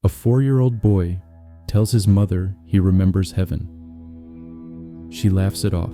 A 4-year-old boy tells his mother he remembers heaven. She laughs it off.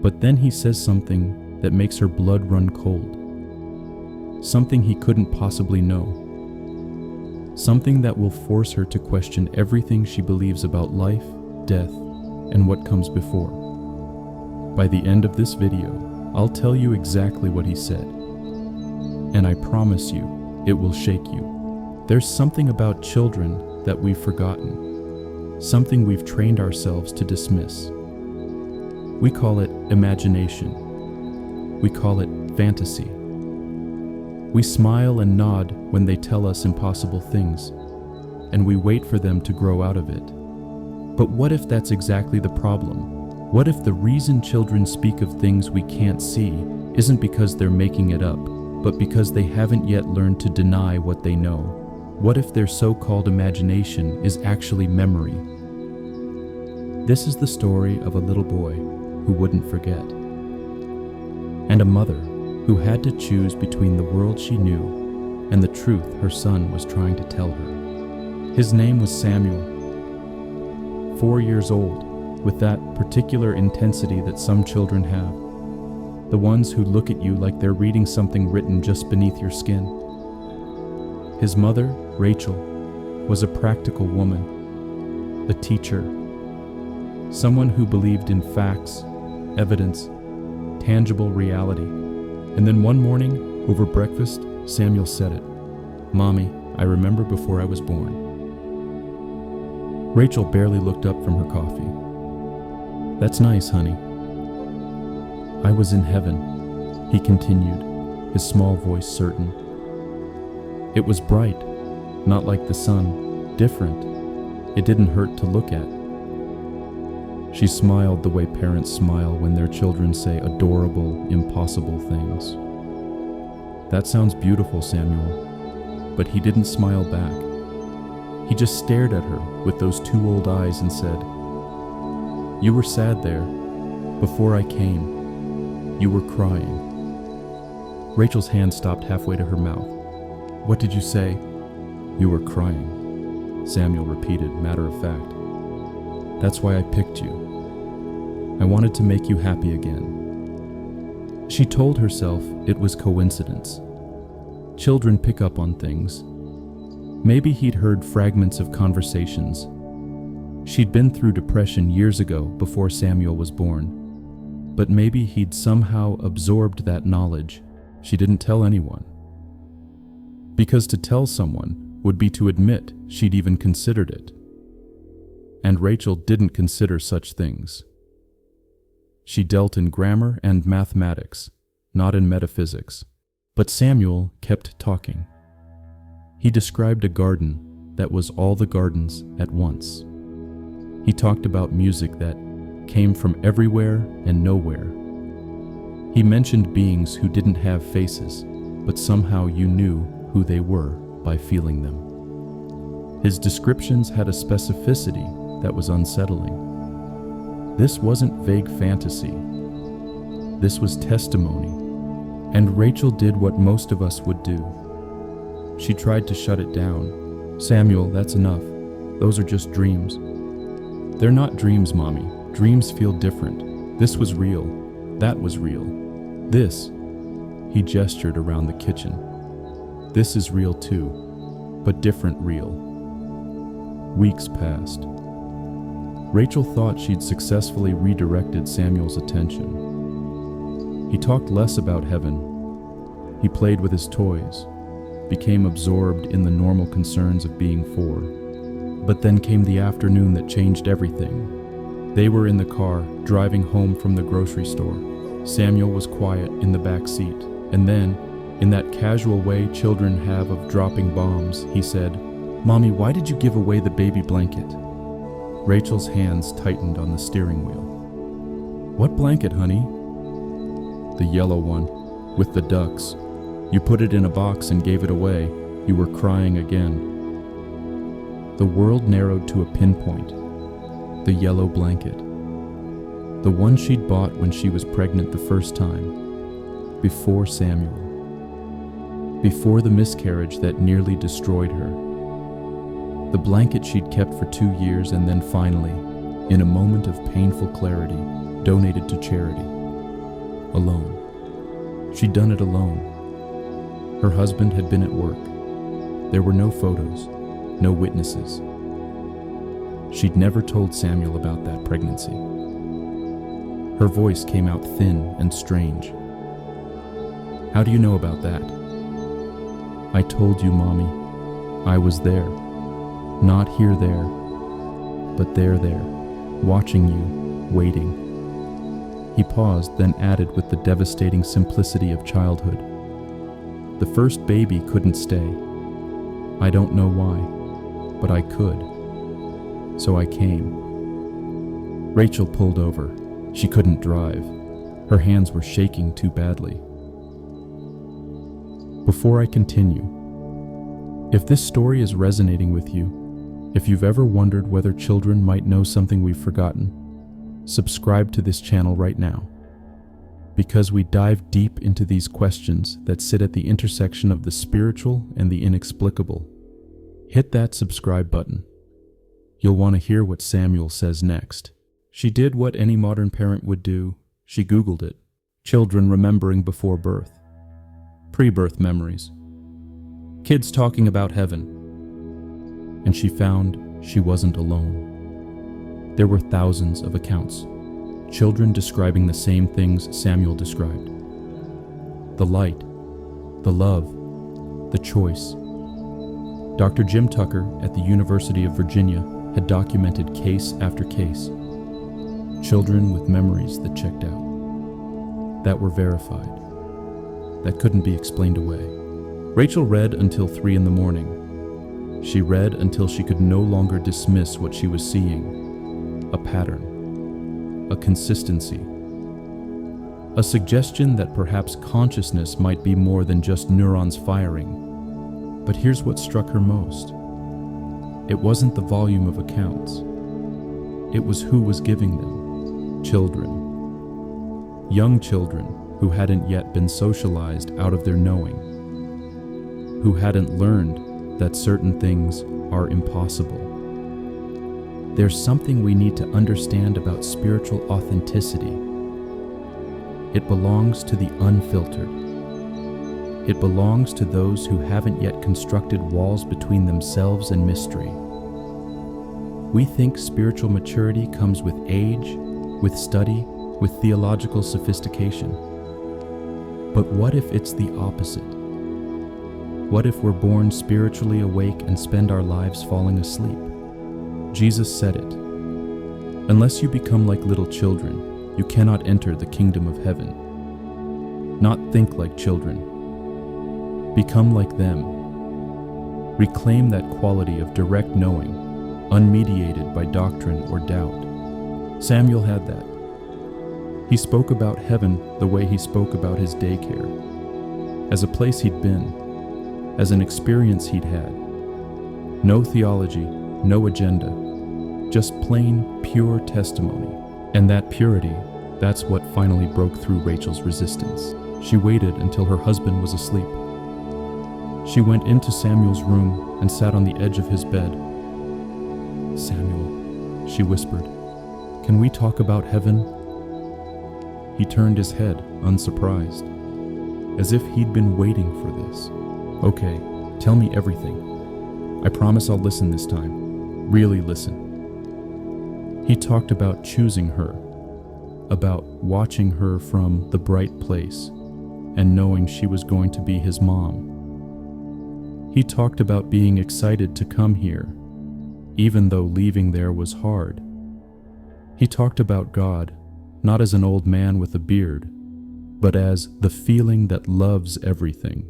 But then he says something that makes her blood run cold. Something he couldn't possibly know. Something that will force her to question everything she believes about life, death, and what comes before. By the end of this video, I'll tell you exactly what he said. And I promise you, it will shake you. There's something about children that we've forgotten, something we've trained ourselves to dismiss. We call it imagination. We call it fantasy. We smile and nod when they tell us impossible things, and we wait for them to grow out of it. But what if that's exactly the problem? What if the reason children speak of things we can't see isn't because they're making it up, but because they haven't yet learned to deny what they know? What if their so-called imagination is actually memory? This is the story of a little boy who wouldn't forget, and a mother who had to choose between the world she knew and the truth her son was trying to tell her. His name was Samuel, 4 years old, with that particular intensity that some children have, the ones who look at you like they're reading something written just beneath your skin. His mother, Rachel, was a practical woman, a teacher, someone who believed in facts, evidence, tangible reality. And then one morning, over breakfast, Samuel said it. "Mommy, I remember before I was born." Rachel barely looked up from her coffee. "That's nice, honey." "I was in heaven," he continued, his small voice certain. It was bright, not like the sun, different. It didn't hurt to look at. She smiled the way parents smile when their children say adorable, impossible things. "That sounds beautiful, Samuel." But he didn't smile back. He just stared at her with those two old eyes and said, "You were sad there. Before I came, you were crying." Rachel's hand stopped halfway to her mouth. "What did you say?" "You were crying," Samuel repeated, matter of fact. "That's why I picked you. I wanted to make you happy again." She told herself it was coincidence. Children pick up on things. Maybe he'd heard fragments of conversations. She'd been through depression years ago before Samuel was born. But maybe he'd somehow absorbed that knowledge. She didn't tell anyone. Because to tell someone would be to admit she'd even considered it. And Rachel didn't consider such things. She dealt in grammar and mathematics, not in metaphysics. But Samuel kept talking. He described a garden that was all the gardens at once. He talked about music that came from everywhere and nowhere. He mentioned beings who didn't have faces, but somehow you knew who they were by feeling them. His descriptions had a specificity that was unsettling. This wasn't vague fantasy. This was testimony. And Rachel did what most of us would do. She tried to shut it down. "Samuel, that's enough. Those are just dreams." "They're not dreams, Mommy. Dreams feel different. This was real. That was real. This," he gestured around the kitchen. "This is real too, but different real." Weeks passed. Rachel thought she'd successfully redirected Samuel's attention. He talked less about heaven. He played with his toys, became absorbed in the normal concerns of being 4. But then came the afternoon that changed everything. They were in the car, driving home from the grocery store. Samuel was quiet in the back seat, and then, in that casual way children have of dropping bombs, he said, "Mommy, why did you give away the baby blanket?" Rachel's hands tightened on the steering wheel. "What blanket, honey?" "The yellow one, with the ducks. You put it in a box and gave it away. You were crying again." The world narrowed to a pinpoint. The yellow blanket. The one she'd bought when she was pregnant the first time. Before Samuel. Before the miscarriage that nearly destroyed her. The blanket she'd kept for 2 years and then finally, in a moment of painful clarity, donated to charity. Alone. She'd done it alone. Her husband had been at work. There were no photos, no witnesses. She'd never told Samuel about that pregnancy. Her voice came out thin and strange. "How do you know about that?" "I told you, Mommy. I was there. Not here there, but there, watching you, waiting." He paused, then added with the devastating simplicity of childhood, "The first baby couldn't stay. I don't know why, but I could. So I came." Rachel pulled over. She couldn't drive. Her hands were shaking too badly. Before I continue, if this story is resonating with you, if you've ever wondered whether children might know something we've forgotten, subscribe to this channel right now, because we dive deep into these questions that sit at the intersection of the spiritual and the inexplicable. Hit that subscribe button. You'll want to hear what Samuel says next. She did what any modern parent would do. She Googled it. Children remembering before birth. Pre-birth memories. Kids talking about heaven. And she found she wasn't alone. There were thousands of accounts. Children describing the same things Samuel described. The light, the love, the choice. Dr. Jim Tucker at the University of Virginia had documented case after case. Children with memories that checked out, that were verified, that couldn't be explained away. Rachel read until 3 in the morning. She read until she could no longer dismiss what she was seeing. A pattern, a consistency, a suggestion that perhaps consciousness might be more than just neurons firing. But here's what struck her most. It wasn't the volume of accounts. It was who was giving them. Children. Young children who hadn't yet been socialized out of their knowing. Who hadn't learned that certain things are impossible. There's something we need to understand about spiritual authenticity. It belongs to the unfiltered. It belongs to those who haven't yet constructed walls between themselves and mystery. We think spiritual maturity comes with age, with study, with theological sophistication. But what if it's the opposite? What if we're born spiritually awake and spend our lives falling asleep? Jesus said it. Unless you become like little children, you cannot enter the kingdom of heaven. Not think like children. Become like them. Reclaim that quality of direct knowing, unmediated by doctrine or doubt. Samuel had that. He spoke about heaven the way he spoke about his daycare, as a place he'd been, as an experience he'd had. No theology, no agenda, just plain, pure testimony. And that purity, that's what finally broke through Rachel's resistance. She waited until her husband was asleep. She went into Samuel's room and sat on the edge of his bed. "Samuel," she whispered, "can we talk about heaven?" He turned his head, unsurprised, as if he'd been waiting for this. "Okay, tell me everything. I promise I'll listen this time. Really listen." He talked about choosing her, about watching her from the bright place, and knowing she was going to be his mom. He talked about being excited to come here, even though leaving there was hard. He talked about God, not as an old man with a beard, but as the feeling that loves everything.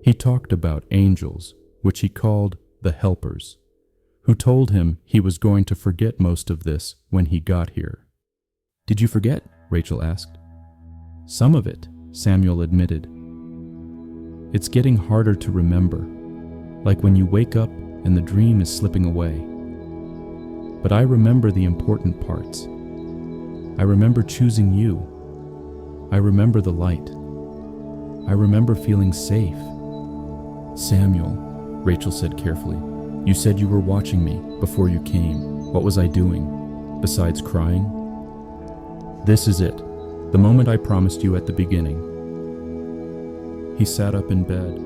He talked about angels, which he called the helpers, who told him he was going to forget most of this when he got here. "Did you forget?" Rachel asked. "Some of it," Samuel admitted. "It's getting harder to remember, like when you wake up and the dream is slipping away. But I remember the important parts. I remember choosing you. I remember the light. I remember feeling safe." "Samuel," Rachel said carefully, You said you were watching me before you came. What was I doing, besides crying? This is it, the moment I promised you at the beginning. He sat up in bed.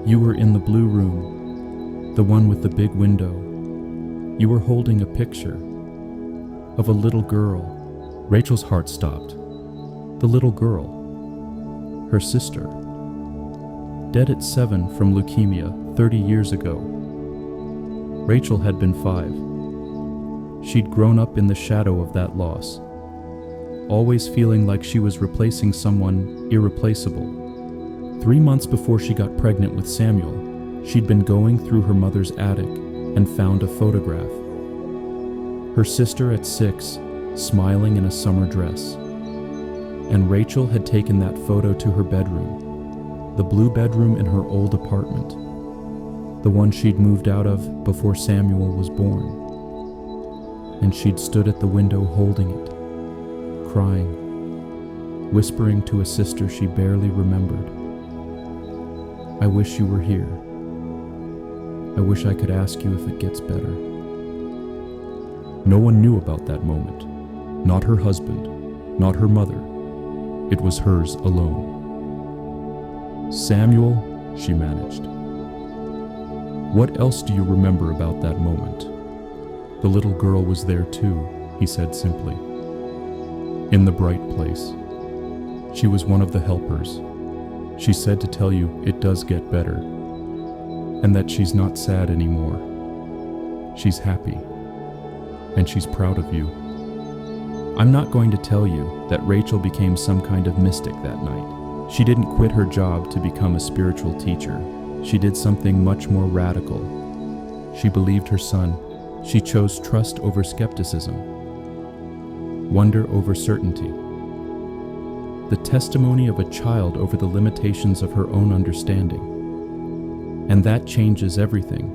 You were in the blue room, the one with the big window. You were holding a picture of a little girl. Rachel's heart stopped. The little girl, her sister, dead at 7 from leukemia 30 years ago. Rachel had been 5. She'd grown up in the shadow of that loss, always feeling like she was replacing someone irreplaceable. 3 months before she got pregnant with Samuel, she'd been going through her mother's attic and found a photograph. Her sister at 6, smiling in a summer dress. And Rachel had taken that photo to her bedroom, the blue bedroom in her old apartment, the one she'd moved out of before Samuel was born. And she'd stood at the window holding it, crying, whispering to a sister she barely remembered. I wish you were here. I wish I could ask you if it gets better. No one knew about that moment. Not her husband, not her mother. It was hers alone. Samuel, she managed. What else do you remember about that moment? The little girl was there too, he said simply. In the bright place. She was one of the helpers. She said to tell you it does get better, and that she's not sad anymore. She's happy, and she's proud of you. I'm not going to tell you that Rachel became some kind of mystic that night. She didn't quit her job to become a spiritual teacher. She did something much more radical. She believed her son. She chose trust over skepticism, wonder over certainty. The testimony of a child over the limitations of her own understanding. And that changes everything.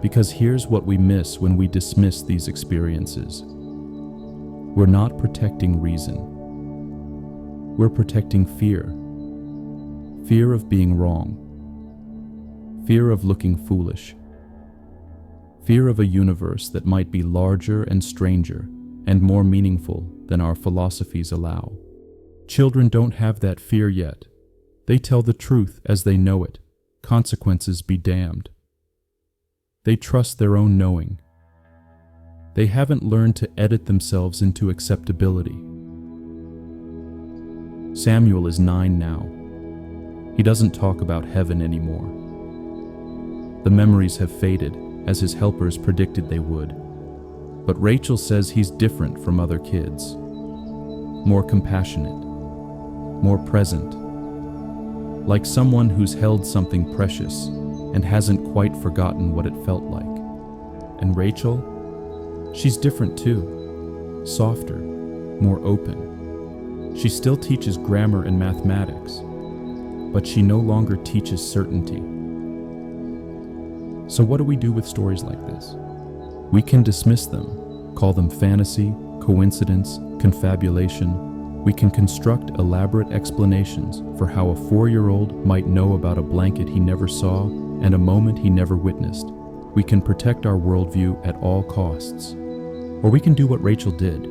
Because here's what we miss when we dismiss these experiences. We're not protecting reason. We're protecting fear. Fear of being wrong. Fear of looking foolish. Fear of a universe that might be larger and stranger and more meaningful than our philosophies allow. Children don't have that fear yet. They tell the truth as they know it. Consequences be damned. They trust their own knowing. They haven't learned to edit themselves into acceptability. Samuel is 9 now. He doesn't talk about heaven anymore. The memories have faded, as his helpers predicted they would. But Rachel says he's different from other kids. More compassionate, more present. Like someone who's held something precious and hasn't quite forgotten what it felt like. And Rachel? She's different too. Softer, more open. She still teaches grammar and mathematics, but she no longer teaches certainty. So what do we do with stories like this? We can dismiss them, call them fantasy, coincidence, confabulation. We can construct elaborate explanations for how a 4-year-old might know about a blanket he never saw and a moment he never witnessed. We can protect our worldview at all costs. Or we can do what Rachel did.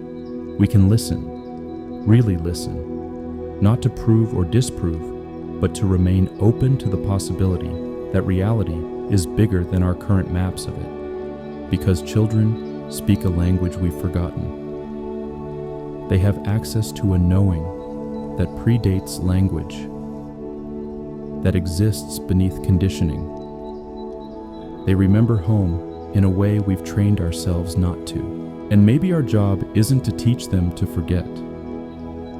We can listen, really listen, not to prove or disprove, but to remain open to the possibility that reality is bigger than our current maps of it. Because children speak a language we've forgotten. They have access to a knowing that predates language, that exists beneath conditioning. They remember home in a way we've trained ourselves not to. And maybe our job isn't to teach them to forget.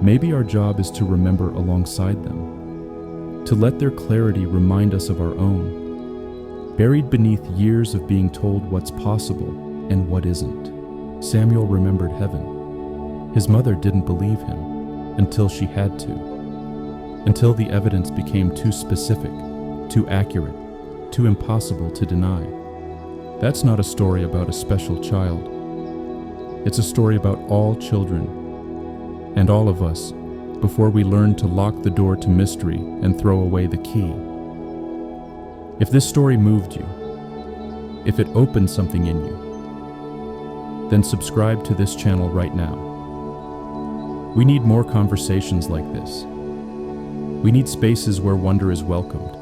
Maybe our job is to remember alongside them, to let their clarity remind us of our own, buried beneath years of being told what's possible and what isn't. Samuel remembered heaven. His mother didn't believe him until she had to, until the evidence became too specific, too accurate, too impossible to deny. That's not a story about a special child. It's a story about all children, and all of us, before we learn to lock the door to mystery and throw away the key. If this story moved you, if it opened something in you, then subscribe to this channel right now. We need more conversations like this. We need spaces where wonder is welcomed,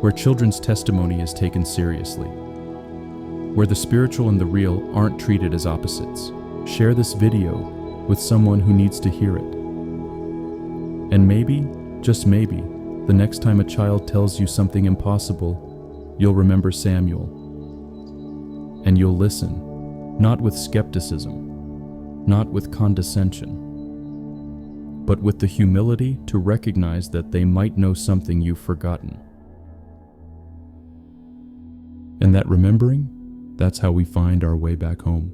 where children's testimony is taken seriously, where the spiritual and the real aren't treated as opposites. Share this video with someone who needs to hear it. And maybe, just maybe, the next time a child tells you something impossible, you'll remember Samuel. And you'll listen, not with skepticism, not with condescension, but with the humility to recognize that they might know something you've forgotten. And that remembering, that's how we find our way back home.